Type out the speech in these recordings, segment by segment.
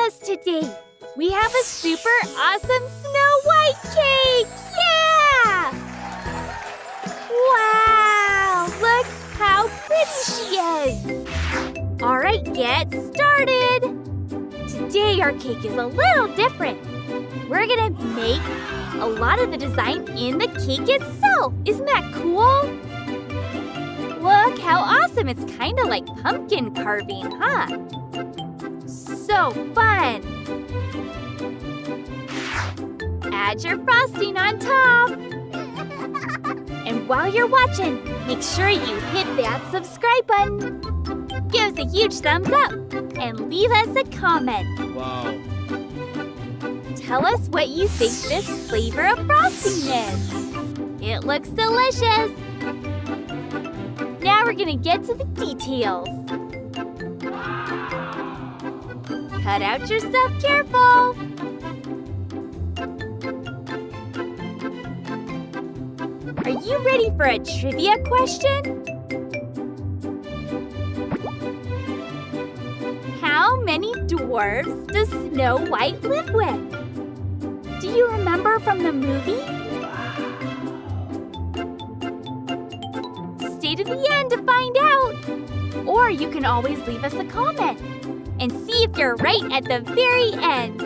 us today. We have a super awesome Snow White cake! Yeah! Wow! Look how pretty she is! All right, get started! Today our cake is a little different. We're gonna make a lot of the design in the cake itself. Isn't that cool? Look how awesome. It's kind of like pumpkin carving, huh? So fun. Add your frosting on top. And while you're watching, make sure you hit that subscribe button. Give us a huge thumbs up and leave us a comment. Wow. Tell us what you think this flavor of frosting is. It looks delicious. Now we're gonna get to the details. Cut out your stuff careful. Are you ready for a trivia question? How many dwarves does Snow White live with? Do you remember from the movie? Stay to the end to find out. Or you can always leave us a comment and see if you're right at the very end.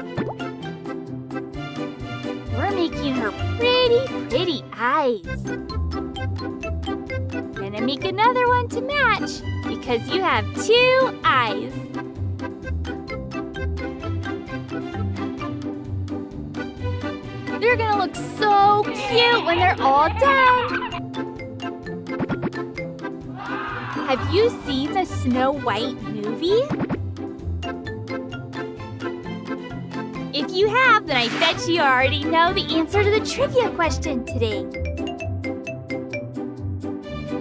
We're making her pretty eyes. Gonna make another one to match because you have 2 eyes. They're gonna look so cute when they're all done. Have you seen the Snow White movie? If you have, then I bet you already know the answer to the trivia question today.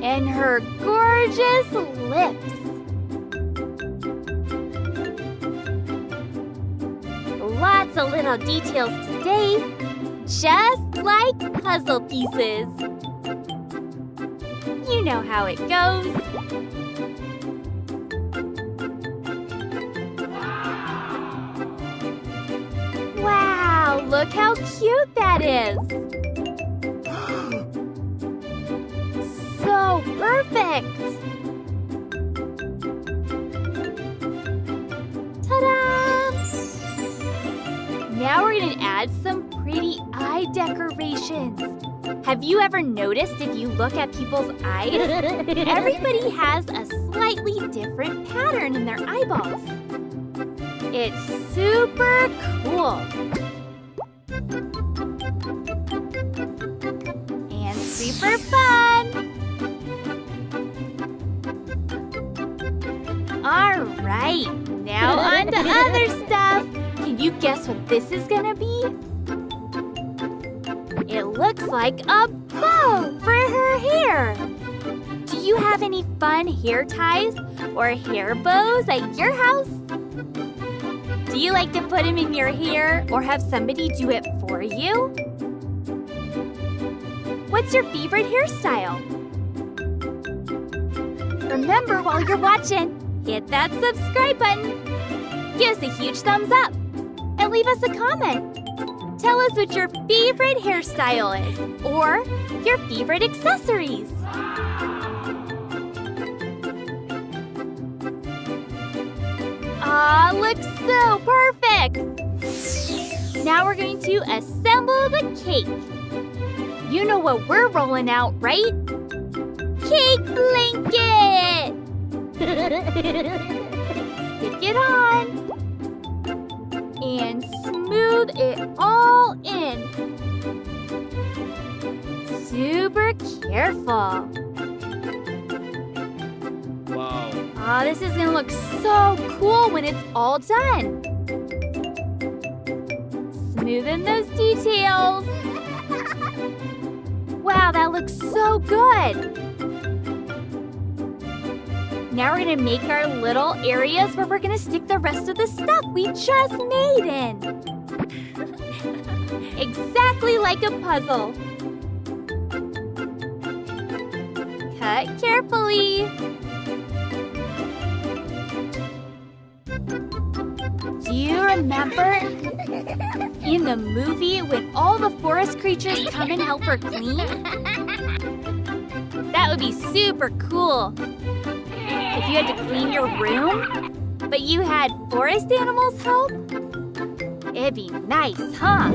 And her gorgeous lips. Lots of little details today, just like puzzle pieces. You know how it goes. Wow, look how cute that is. So perfect. Ta-da! Now we're going to add some pretty eye decorations. Have you ever noticed if you look at people's eyes, everybody has a slightly different pattern in their eyeballs. It's super cool. And super fun. All right, now on to other stuff. Can you guess what this is gonna be? It looks like a bow for her hair. Do you have any fun hair ties or hair bows at your house? Do you like to put them in your hair or have somebody do it for you? What's your favorite hairstyle? Remember, while you're watching, hit that subscribe button. Give us a huge thumbs up and leave us a comment. Tell us what your favorite hairstyle is or your favorite accessories. Aw, looks so perfect! Now we're going to assemble the cake. You know what we're rolling out, right? Cake blanket! Stick it on. And smooth it all in. Super careful. Wow. Oh, this is gonna look so cool when it's all done. Smoothing those details. Wow, that looks so good. Now we're gonna make our little areas where we're gonna stick the rest of the stuff we just made in. Exactly like a puzzle. Cut carefully. Do you remember in the movie when all the forest creatures come and help her clean? That would be super cool. If you had to clean your room, but you had forest animals help? It'd be nice, huh?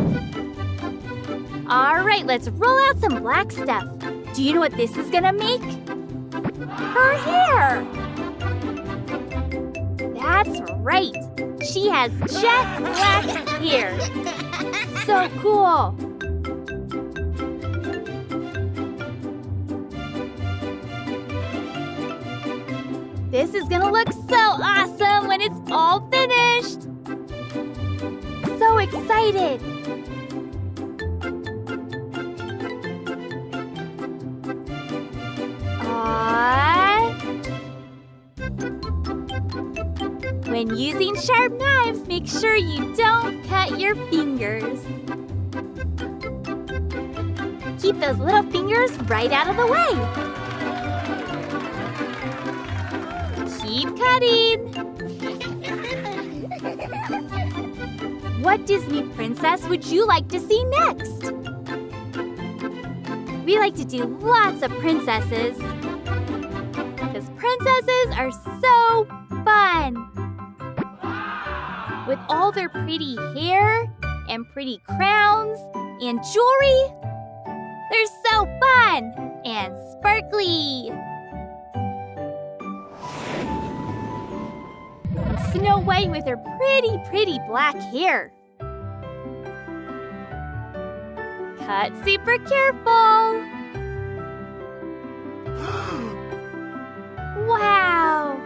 All right, let's roll out some black stuff. Do you know what this is gonna make? Her hair! That's right. She has jet black hair. So cool. This is gonna look so awesome when it's all finished. So excited. When using sharp knives, make sure you don't cut your fingers. Keep those little fingers right out of the way. Keep cutting. What Disney princess would you like to see next? We like to do lots of princesses. Because princesses are so fun. With all their pretty hair and pretty crowns and jewelry, they're so fun and sparkly. And Snow White with her pretty, pretty black hair. Cut super careful. Wow!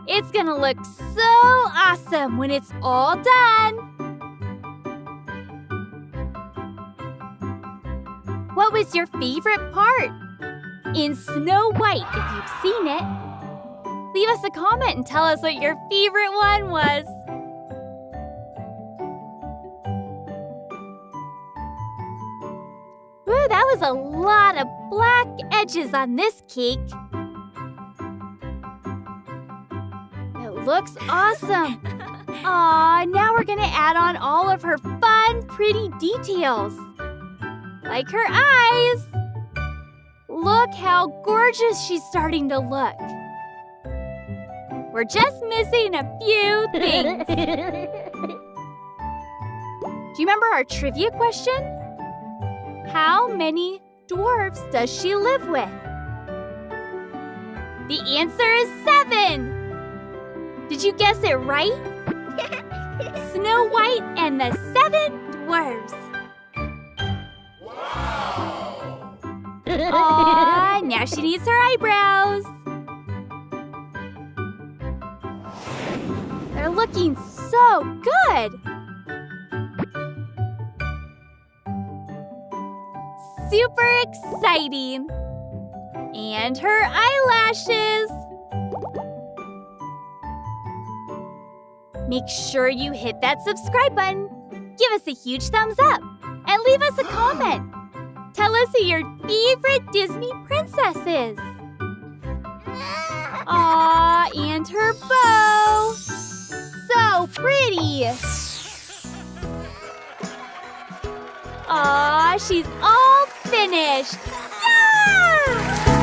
It's gonna look so awesome when it's all done. What was your favorite part in Snow White, if you've seen it? Leave us a comment and tell us what your favorite one was. Ooh, that was a lot of black edges on this cake. Looks awesome. Aw, now we're gonna add on all of her fun, pretty details. Like her eyes. Look how gorgeous she's starting to look. We're just missing a few things. Do you remember our trivia question? How many dwarfs does she live with? The answer is 7. Did you guess it right? Snow White and the 7 dwarfs. Wow! Aww, now she needs her eyebrows. They're looking so good. Super exciting. And her eyelashes. Make sure you hit that subscribe button, give us a huge thumbs up, and leave us a comment. Tell us who your favorite Disney princess is. Aw, and her bow. So pretty. Aw, she's all finished. Yeah!